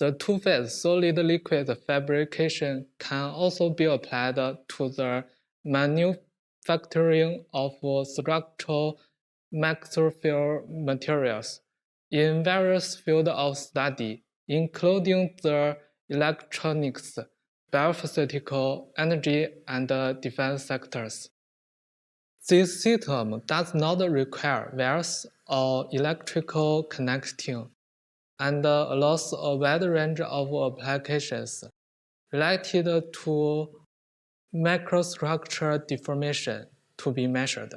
The two-phase solid-liquid fabrication can also be applied to the manufacturing of structural microfill materials in various fields of study, including the electronics, biophysical, energy, and defense sectors. This system does not require wires or electrical connecting and allows a wide range of applications related to microstructure deformation to be measured.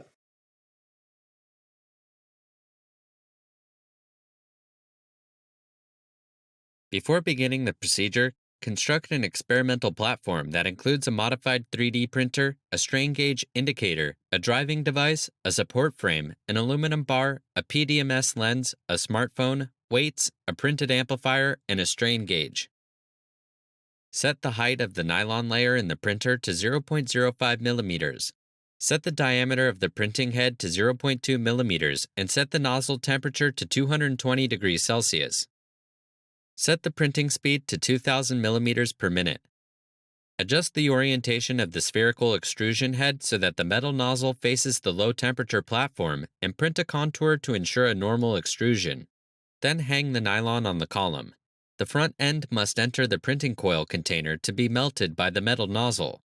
Before beginning the procedure, construct an experimental platform that includes a modified 3D printer, a strain gauge indicator, a driving device, a support frame, an aluminum bar, a PDMS lens, a smartphone, weights, a printed amplifier, and a strain gauge. Set the height of the nylon layer in the printer to 0.05 millimeters. Set the diameter of the printing head to 0.2 millimeters and set the nozzle temperature to 220 degrees Celsius. Set the printing speed to 2000 millimeters per minute. Adjust the orientation of the spherical extrusion head so that the metal nozzle faces the low-temperature platform and print a contour to ensure a normal extrusion. Then hang the nylon on the column. The front end must enter the printing coil container to be melted by the metal nozzle.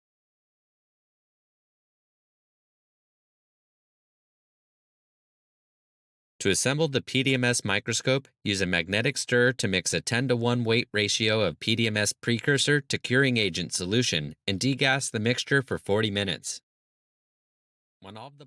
To assemble the PDMS microscope, use a magnetic stirrer to mix a 10:1 weight ratio of PDMS precursor to curing agent solution and degas the mixture for 40 minutes. When all of the